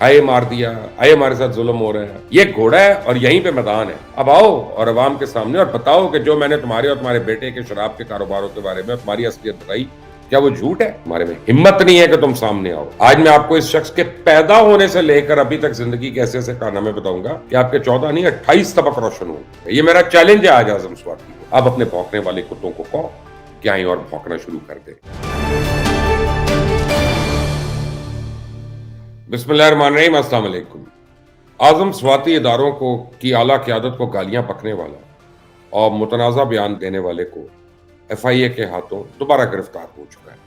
آئے مار دیا، آئے ہمارے ساتھ ظلم ہو رہا ہے. یہ گھوڑا ہے اور یہیں پہ میدان ہے. اب آؤ اور عوام کے سامنے اور بتاؤ کہ جو میں نے تمہارے اور تمہارے بیٹے کے شراب کے کاروباروں کے بارے میں تمہاری اصلیت بتائی، کیا وہ جھوٹ ہے؟ تمہارے میں ہمت نہیں ہے کہ تم سامنے آؤ. آج میں آپ کو اس شخص کے پیدا ہونے سے لے کر ابھی تک زندگی کے ایسے ایسے کارنامے بتاؤں گا کہ آپ کے 14 نہیں 28 طبق روشن ہوں. یہ میرا چیلنج ہے آج اعظم سواتی کو. آپ اپنے بھونکنے والے کتوں کو کہو کہ آئیں اور بھونکنا شروع کر دیں. بسم اللہ الرحمن الرحیم. السلام علیکم. اعظم سواتی اداروں کی اعلیٰ قیادت کو گالیاں بکنے والا اور متنازع بیان دینے والے کو FIA کے ہاتھوں دوبارہ گرفتار ہو چکا ہے.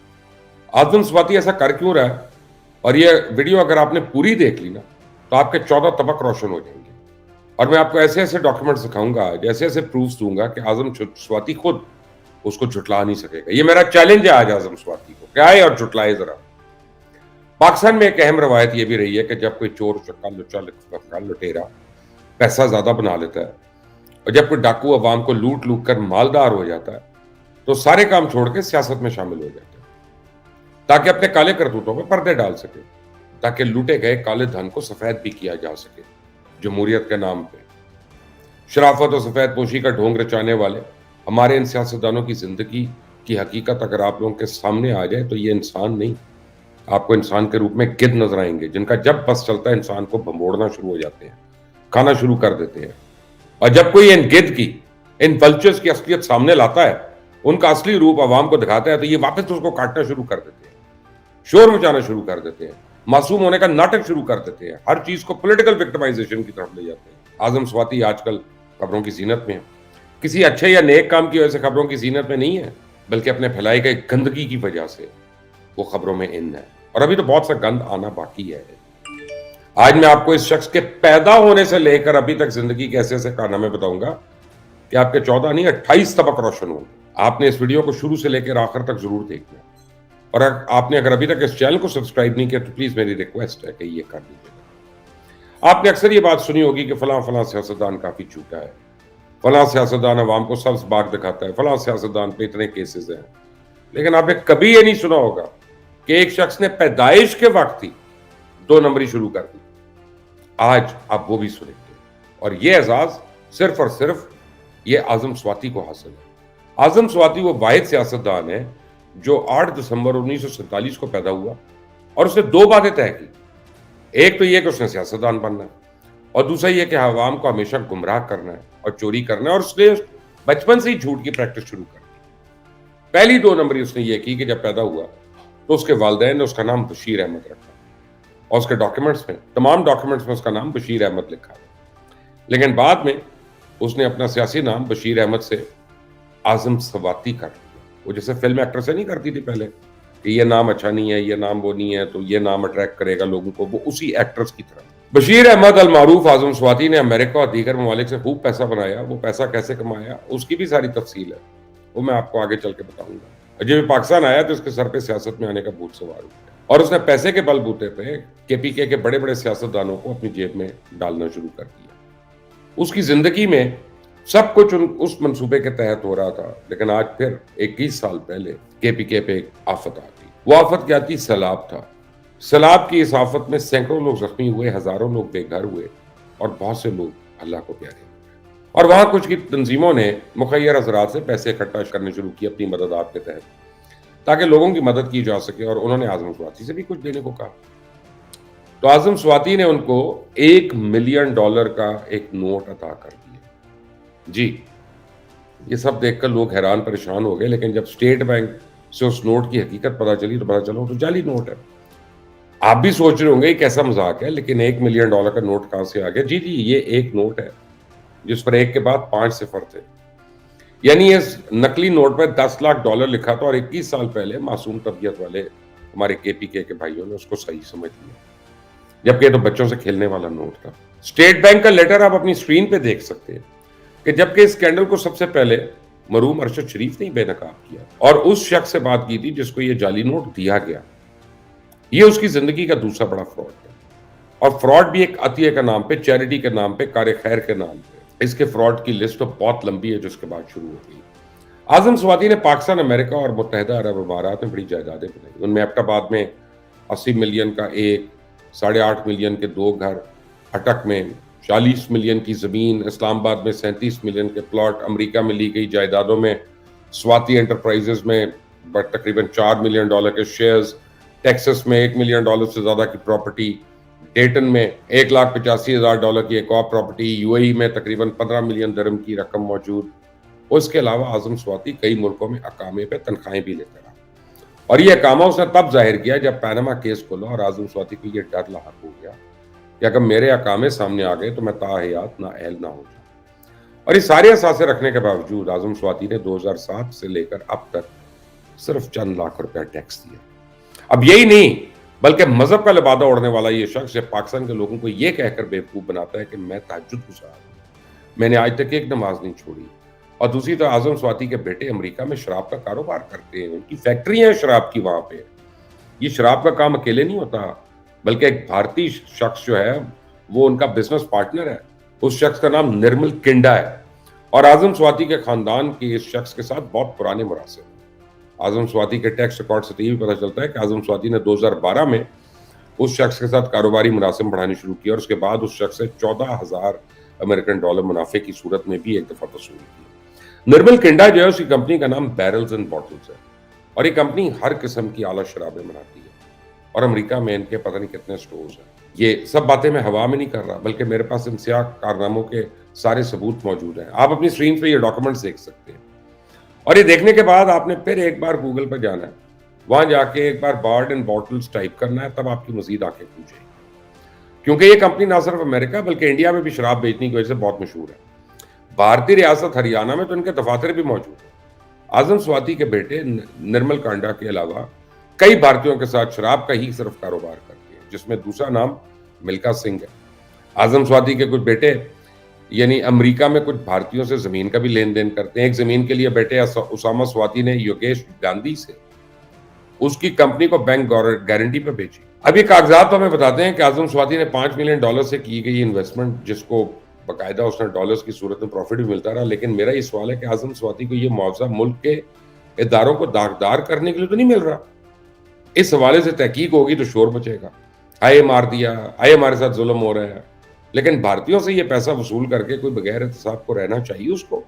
اعظم سواتی ایسا کر کیوں رہا ہے؟ اور یہ ویڈیو اگر آپ نے پوری دیکھ لی نا تو آپ کے 14 طبق روشن ہو جائیں گے. اور میں آپ کو ایسے ایسے ڈاکیومنٹ دکھاؤں گا، ایسے ایسے پروفز دوں گا کہ اعظم سواتی خود اس کو جھٹلا نہیں سکے گا. یہ میرا چیلنج ہے آج اعظم سواتی کو کہ آئے اور جھٹلائے ذرا. پاکستان میں ایک اہم روایت یہ بھی رہی ہے کہ جب کوئی چور چکا لچا لٹیرا پیسہ زیادہ بنا لیتا ہے اور جب کوئی ڈاکو عوام کو لوٹ کر مالدار ہو جاتا ہے تو سارے کام چھوڑ کے سیاست میں شامل ہو جاتا ہے تاکہ اپنے کالے کرتوتوں میں پردے ڈال سکے، تاکہ لوٹے گئے کالے دھن کو سفید بھی کیا جا سکے. جمہوریت کے نام پہ شرافت اور سفید پوشی کا ڈھونگ رچانے والے ہمارے ان سیاستدانوں کی زندگی کی حقیقت اگر آپ لوگوں کے سامنے آ جائے تو یہ انسان نہیں، آپ کو انسان کے روپ میں گدھ نظر آئیں گے جن کا جب بس چلتا ہے انسان کو بھمبوڑنا شروع ہو جاتے ہیں، کھانا شروع کر دیتے ہیں. اور جب کوئی ان گدھ کی، ان ولچرز کی اصلیت سامنے لاتا ہے، ان کا اصلی روپ عوام کو دکھاتا ہے، تو یہ واپس اس کو کاٹنا شروع کر دیتے ہیں، شور مچانا شروع کر دیتے ہیں، معصوم ہونے کا ناٹک شروع کر دیتے ہیں، ہر چیز کو پولیٹیکل وکٹمائزیشن کی طرف لے جاتے ہیں. اعظم سواتی آج کل خبروں کی زینت میں ہے. کسی اچھے یا نیک کام کی وجہ سے خبروں کی زینت میں نہیں ہے، بلکہ اپنے پھیلائی گئے گندگی کی وجہ سے وہ خبروں میں ان ہے. اور ابھی تو بہت سا گند آنا باقی ہے. آج میں آپ کو اس شخص کے پیدا ہونے سے لے کر ابھی تک زندگی کے ایسے ایسے کارنامے بتاؤں گا کہ آپ کے 14 نہیں 28 طبق روشن ہوں. آپ نے اس ویڈیو کو شروع سے لے کر آخر تک ضرور دیکھنا. اور آپ نے اگر ابھی تک اس چینل کو سبسکرائب نہیں کیا تو پلیز میری ریکویسٹ ہے کہ یہ کر دیجیے گا. آپ نے اکثر یہ بات سنی ہوگی کہ فلاں فلاں سیاستدان کافی جھوٹا ہے، فلاں سیاستدان عوام کو سبز باغ دکھاتا ہے، فلاں سیاستدان پہ اتنے کیسز ہیں. لیکن آپ نے کبھی یہ نہیں سنا ہوگا کہ ایک شخص نے پیدائش کے وقت ہی 2 نمبری شروع کر دی. آج آپ وہ بھی سنیں گے. اور یہ اعزاز صرف اور صرف یہ اعظم سواتی کو حاصل ہے. اعظم سواتی وہ واحد سیاستدان ہے جو 8 دسمبر 1947 کو پیدا ہوا اور اس نے 2 باتیں طے کی. ایک تو یہ کہ اس نے سیاستدان بننا ہے اور دوسرا یہ کہ عوام کو ہمیشہ گمراہ کرنا ہے اور چوری کرنا ہے. اور اس نے بچپن سے ہی جھوٹ کی پریکٹس شروع کر دی. پہلی 2 نمبری اس نے یہ کی کہ جب پیدا ہوا تو اس کے والدین نے اس کا نام بشیر احمد رکھا اور اس کے ڈاکیومنٹس میں، تمام ڈاکیومنٹس میں اس کا نام بشیر احمد لکھا ہے. لیکن بعد میں اس نے اپنا سیاسی نام بشیر احمد سے اعظم سواتی کر دیا. وہ جیسے فلم ایکٹر سے نہیں کرتی تھی پہلے کہ یہ نام اچھا نہیں ہے، یہ نام وہ نہیں ہے تو یہ نام اٹریکٹ کرے گا لوگوں کو، وہ اسی ایکٹرز کی طرح. بشیر احمد المعروف اعظم سواتی نے امریکہ اور دیگر ممالک سے خوب پیسہ بنایا. وہ پیسہ کیسے کمایا اس کی بھی ساری تفصیل ہے، وہ میں آپ کو آگے چل کے بتاؤں گا. جب پاکستان آیا تو اس کے سر پہ سیاست میں آنے کا بھوت سوار ہوا اور اس نے پیسے کے بل بوتے پہ KPK کے بڑے بڑے سیاستدانوں کو اپنی جیب میں ڈالنا شروع کر دیا. اس کی زندگی میں سب کچھ اس منصوبے کے تحت ہو رہا تھا. لیکن آج پھر 21 سال پہلے KPK پہ ایک آفت آتی. وہ آفت کیا تھی؟ سیلاب تھا. سیلاب کی اس آفت میں سینکڑوں لوگ زخمی ہوئے، ہزاروں لوگ بے گھر ہوئے اور بہت سے لوگ اللہ کو پیارے ہوئے. اور وہاں کچھ کی تنظیموں نے مخیر حضرات سے پیسے اکٹھا کرنے شروع کی اپنی مددات کے تحت تاکہ لوگوں کی مدد کی جا سکے. اور انہوں نے اعظم سواتی سے بھی کچھ دینے کو کہا. تو اعظم سواتی نے ان کو $1 ملین کا ایک نوٹ عطا کر دیا. جی یہ سب دیکھ کر لوگ حیران پریشان ہو گئے. لیکن جب اسٹیٹ بینک سے اس نوٹ کی حقیقت پتہ چلی تو پتہ چلا وہ تو جعلی نوٹ ہے. آپ بھی سوچ رہے ہوں گے یہ کیسا مذاق ہے، لیکن $1 ملین کا نوٹ کہاں سے آ گیا؟ جی یہ ایک نوٹ ہے جس پر 1 کے بعد 5 صفر تھے. یعنی اس نقلی نوٹ پہ $10 لاکھ لکھا تھا اور 21 سال پہلے معصوم طبیعت والے ہمارے KPK کے بھائیوں نے اس کو صحیح سمجھ لیا، جبکہ یہ تو بچوں سے کھیلنے والا نوٹ تھا. اسٹیٹ بینک کا لیٹر آپ اپنی اسکرین پہ دیکھ سکتے ہیں کہ جبکہ اس اسکینڈل کو سب سے پہلے مرحوم ارشد شریف نے بے نقاب کیا اور اس شخص سے بات کی تھی جس کو یہ جعلی نوٹ دیا گیا. یہ اس کی زندگی کا دوسرا بڑا فراڈ ہے. اور فراڈ بھی ایک عطیہ کے نام پہ، چیریٹی کے نام پہ، کار خیر کے نام پہ. اس کے فراڈ کی لسٹ تو بہت لمبی ہے جو اس کے بعد شروع ہو گئی. اعظم سواتی نے پاکستان، امریکہ اور متحدہ عرب امارات میں بڑی جائیدادیں بنائی. ان میں ایبٹ آباد میں 80 ملین کا ایک 8.5 ملین کے 2 گھر، اٹک میں 40 ملین کی زمین، اسلام آباد میں 37 ملین کے پلاٹ، امریکہ میں لی گئی جائیدادوں میں سواتی انٹرپرائزز میں تقریباً $4 ملین کے شیئرز، ٹیکسس میں $1 ملین سے زیادہ کی پراپرٹی، ڈیٹن میں $1,85,000 کی ایک اور پراپرٹی، یو اے ای میں تقریباً 15 ملین درہم کی رقم موجود۔ اس کے علاوہ اعظم سواتی کئی ملکوں میں اقامے پہ تنخواہیں بھی لیتا رہا، اور یہ اقامہ اس نے تب ظاہر کیا جب پاناما کیس کھلا اور اعظم سواتی کو یہ ڈر لاحق ہو گیا کہ اگر میرے اقامے سامنے آ گئے تو میں تاحیات نااہل نہ ہو جاؤں۔ اور یہ سارے اثاثے رکھنے کے باوجود اعظم سواتی نے 2007 سے لے کر اب تک صرف چند لاکھ روپے ٹیکس دیا۔ اب یہی نہیں بلکہ مذہب کا لبادہ اوڑھنے والا یہ شخص جب پاکستان کے لوگوں کو یہ کہہ کر بیوقوف بناتا ہے کہ میں تہجد گزار ہوں، میں نے آج تک ایک نماز نہیں چھوڑی، اور دوسری طرف اعظم سواتی کے بیٹے امریکہ میں شراب کا کاروبار کرتے ہیں، ان کی فیکٹریاں ہیں شراب کی وہاں پہ۔ یہ شراب کا کام اکیلے نہیں ہوتا بلکہ ایک بھارتی شخص جو ہے وہ ان کا بزنس پارٹنر ہے، اس شخص کا نام نرمل کنڈا ہے، اور اعظم سواتی کے خاندان کے اس شخص کے ساتھ بہت پرانے مراسل ہیں۔ اعظم سواتی کے ٹیکس ریکارڈ سے یہ بھی پتہ چلتا ہے کہ اعظم سواتی نے 2012 میں اس شخص کے ساتھ کاروباری مراسم بڑھانے شروع کیا، اور اس کے بعد اس شخص سے $14,000 منافع کی صورت میں بھی ایک دفعہ وصول کی۔ نرمل کنڈا جو ہے اس کی کمپنی کا نام بیرلز اینڈ بوٹلز ہے، اور یہ کمپنی ہر قسم کی اعلیٰ شرابیں بناتی ہے، اور امریکہ میں ان کے پتہ نہیں کتنے سٹورز ہیں۔ یہ سب باتیں میں ہوا میں نہیں کر رہا بلکہ میرے پاس ان سیاہ کارناموں کے سارے ثبوت موجود ہیں۔ آپ اپنی اسکرین پہ یہ ڈاکومنٹس دیکھ سکتے ہیں، اور یہ دیکھنے کے بعد آپ نے پھر ایک بار گوگل پہ جانا ہے، وہاں جا کے ایک بار بارڈ اینڈ بوٹلز ٹائپ کرنا ہے، تب آپ کی مزید آنکھیں کھل جائیں گی، کیونکہ یہ کمپنی نہ صرف امریکہ بلکہ انڈیا میں بھی شراب بیچنے کی وجہ سے بہت مشہور ہے۔ بھارتی ریاست ہریانہ میں تو ان کے دفاتر بھی موجود ہیں۔ اعظم سواتی کے بیٹے نرمل کانڈا کے علاوہ کئی بھارتیوں کے ساتھ شراب کا ہی صرف کاروبار کرتے ہیں، جس میں دوسرا نام ملکا سنگھ ہے۔ اعظم سواتی کے کچھ بیٹے یعنی امریکہ میں کچھ بھارتیوں سے زمین کا بھی لین دین کرتے ہیں۔ ایک زمین کے لیے بیٹے اسامہ سواتی نے یوگیش گاندھی سے اس کی کمپنی کو بینک گارنٹی پہ بیچی۔ اب یہ کاغذات تو ہمیں بتاتے ہیں کہ اعظم سواتی نے $5 ملین سے کی گئی انویسٹمنٹ، جس کو باقاعدہ اس نے ڈالرز کی صورت میں پروفٹ بھی ملتا رہا، لیکن میرا یہ سوال ہے کہ اعظم سواتی کو یہ معاوضہ ملک کے اداروں کو داغدار کرنے کے لیے تو نہیں مل رہا؟ اس حوالے سے تحقیق ہوگی تو شور مچے گا، آئے مار دیا، آئے ہمارے ساتھ ظلم ہو رہا ہے، لیکن بھارتیوں سے یہ پیسہ وصول کر کے کوئی بغیر احتساب کو رہنا چاہیے اس کو؟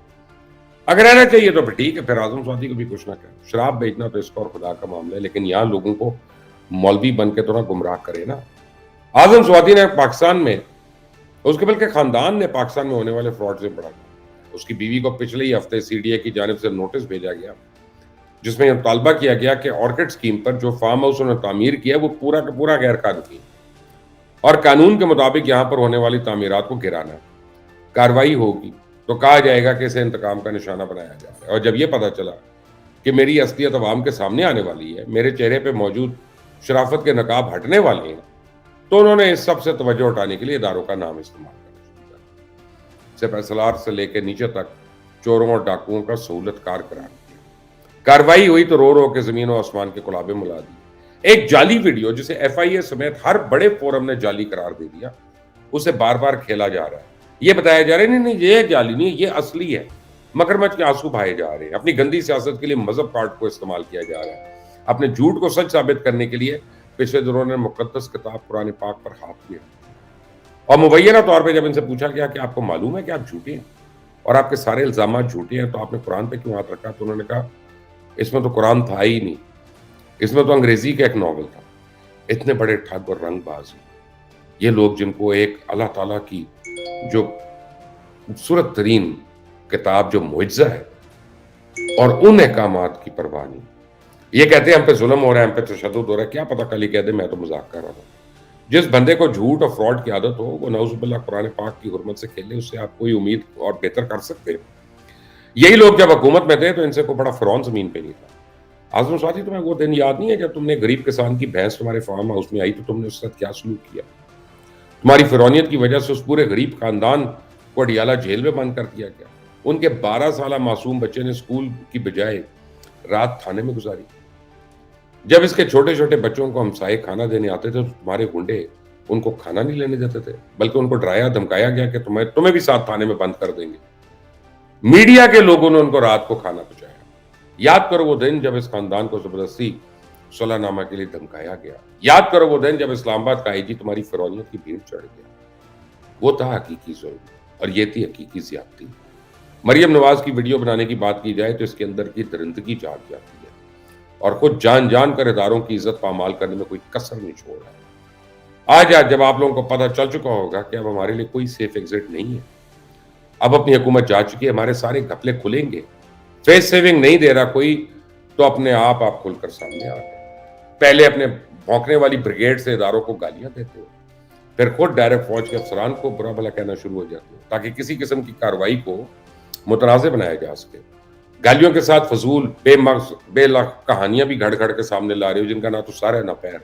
اگر رہنا چاہیے تو پھر ٹھیک ہے، پھر اعظم سواتی کو بھی کچھ نہ کرے۔ شراب بیچنا تو اس کا اور خدا کا معاملہ ہے، لیکن یہاں لوگوں کو مولوی بن کے تو نہ گمراہ کرے نا۔ اعظم سواتی نے پاکستان میں، اس کے بلکہ خاندان نے پاکستان میں ہونے والے فراڈ سے بڑا تھا۔ اس کی بیوی کو پچھلے ہی ہفتے CDA کی جانب سے نوٹس بھیجا گیا جس میں یہ مطالبہ کیا گیا کہ آرکڈ اسکیم پر جو فارم ہاؤس انہوں نے تعمیر کیا وہ پورا کا پورا غیر قانونی اور قانون کے مطابق یہاں پر ہونے والی تعمیرات کو گرانا ہے۔ کارروائی ہوگی تو کہا جائے گا کہ اسے انتقام کا نشانہ بنایا جائے گا، اور جب یہ پتہ چلا کہ میری اصلیت عوام کے سامنے آنے والی ہے، میرے چہرے پہ موجود شرافت کے نقاب ہٹنے والے ہیں، تو انہوں نے اس سب سے توجہ اٹھانے کے لیے اداروں کا نام استعمال کرنا شروع کیا۔ سپہ سالار سے لے کے نیچے تک چوروں اور ڈاکوؤں کا سہولت کار قرار دیا۔ کارروائی ہوئی تو رو رو کے زمین و آسمان کے کلابے ملا دی۔ ایک جعلی ویڈیو جسے FIA سمیت ہر بڑے فورم نے جعلی قرار دے دیا، اسے بار بار کھیلا جا رہا ہے، یہ بتایا جا رہا ہے نہیں یہ جعلی نہیں، یہ اصلی ہے۔ مگرمچھ کے آنسو بہائے جا رہے ہیں، اپنی گندی سیاست کے لیے مذہب کارڈ کو استعمال کیا جا رہا ہے، اپنے جھوٹ کو سچ ثابت کرنے کے لیے پچھلے دنوں نے مقدس کتاب قرآن پاک پر ہاتھ کیا، اور مبینہ طور پہ جب ان سے پوچھا گیا کہ آپ کو معلوم ہے کہ آپ جھوٹے ہیں اور آپ کے سارے الزامات جھوٹے ہیں تو آپ نے قرآن پہ کیوں ہاتھ رکھا، تو انہوں نے کہا اس میں تو قرآن تھا ہی نہیں، اس میں تو انگریزی کا ایک ناول تھا۔ اتنے بڑے ٹھگ اور رنگ باز یہ لوگ جن کو ایک اللہ تعالیٰ کی جو خوبصورت ترین کتاب جو معجزہ ہے اور ان احکامات کی پرواہ نہیں، یہ کہتے ہیں ہم پہ ظلم ہو رہا ہے، ہم پہ تشدد ہو رہا ہے، کیا پتہ کل ہی کہہ دے میں تو مذاق کر رہا تھا۔ جس بندے کو جھوٹ اور فراڈ کی عادت ہو وہ نعوذ باللہ قرآن پاک کی حرمت سے کھیلے، اس سے آپ کوئی امید اور بہتر کر سکتے ہیں؟ یہی لوگ جب حکومت میں تھے تو ان سے کوئی بڑا فرعون زمین پہ نہیں تھا۔ اعظم سواتی تمہیں وہ دن یاد نہیں ہے جب تم نے غریب کسان کی بھینس تمہارے فارم ہاؤس میں آئی تو تم نے اس ساتھ کیا سلوک کیا؟ تمہاری فرعونیت کی وجہ سے اس پورے غریب خاندان کو اڈیالہ جیل میں بند کر دیا گیا، ان کے 12 سالہ معصوم بچے نے اسکول کی بجائے رات تھانے میں گزاری۔ جب اس کے چھوٹے چھوٹے بچوں کو ہمسائے کھانا دینے آتے تھے تو تمہارے گنڈے ان کو کھانا نہیں لینے دیتے تھے، بلکہ ان کو ڈرایا دھمکایا گیا کہ تمہیں بھی ساتھ تھانے میں بند کر دیں گے۔ میڈیا کے لوگوں نے ان کو رات کو کھانا پہنچایا۔ یاد کرو وہ دن جب اس خاندان کو زبردستی صلح نامہ کے لیے دھمکایا گیا. یاد کرو وہ دن جب اسلام آباد کا آئی جی تمہاری فرعونیت کی بھیڑ چڑھ گیا. وہ تھا حقیقی ظلم اور یہ تھی حقیقی زیادتی. مریم نواز کی ویڈیو بنانے کی بات کی جائے تو اس کے اندر کی درندگی جھاگ جاتی ہے اور خود جان جان کر اداروں کی عزت پامال کرنے میں کوئی کسر نہیں چھوڑا ہے. آج جب آپ لوگوں کو پتہ چل چکا ہوگا کہ اب ہمارے لیے کوئی سیف ایگزٹ نہیں ہے, اب اپنی حکومت جا چکی ہے, ہمارے سارے گھپلے کھلیں گے. فیس سیونگ نہیں دے رہا کوئی تو اپنے آپ کھل کر سامنے آ گئے. پہلے اپنے بھونکنے والی بریگیڈ سے اداروں کو گالیاں دیتے ہو, پھر خود ڈائریکٹ فوج کے افسران کو برا بھلا کہنا شروع ہو جاتے ہو تاکہ کسی قسم کی کارروائی کو متنازع بنایا جا سکے. گالیوں کے ساتھ فضول بے مغز بے لاک کہانیاں بھی گھڑ گھڑ کے سامنے لا رہے ہو جن کا نہ تو سر ہے نہ پیر.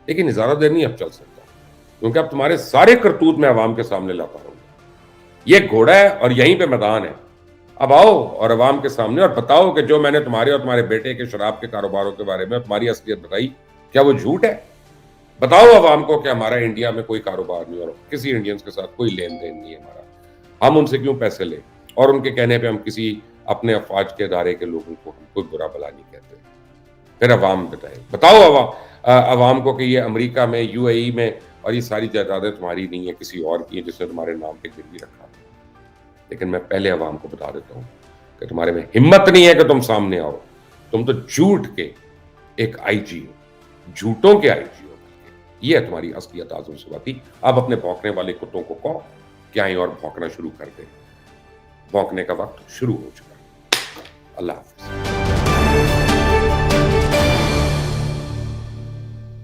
لیکن زیادہ دیر نہیں اب چل سکتا کیونکہ اب تمہارے سارے کرتوت میں عوام کے سامنے لاتا ہوں. یہ گھوڑا ہے اور یہیں پہ میدان ہے. اب آؤ اور عوام کے سامنے اور بتاؤ کہ جو میں نے تمہارے اور تمہارے بیٹے کے شراب کے کاروباروں کے بارے میں تمہاری اصلیت بتائی, کیا وہ جھوٹ ہے؟ بتاؤ عوام کو کہ ہمارا انڈیا میں کوئی کاروبار نہیں اور کسی انڈینز کے ساتھ کوئی لین دین نہیں ہے ہمارا. ہم ان سے کیوں پیسے لیں اور ان کے کہنے پہ ہم کسی اپنے افواج کے ادارے کے لوگوں کو ہم کوئی برا بھلا نہیں کہتے. پھر عوام بتاؤ عوام کو کہ یہ امریکہ میں یو اے ای میں اور یہ ساری جائیدادیں تمہاری نہیں ہیں, کسی اور کی ہیں جس نے تمہارے نام پہ گروی رکھا. لیکن میں پہلے عوام کو بتا دیتا ہوں کہ تمہارے میں ہمت نہیں ہے کہ تم سامنے آؤ. تم تو جھوٹ کے ایک آئی جی ہو, جھوٹوں کے آئی جی ہو. یہ ہے تمہاری اصلیت اعظم سواتی. اب اپنے بھونکنے والے کتوں کو کہو کہ آئیں اور بھونکنا شروع کر دیں. بھونکنے کا وقت شروع ہو چکا ہے. اللہ حافظ.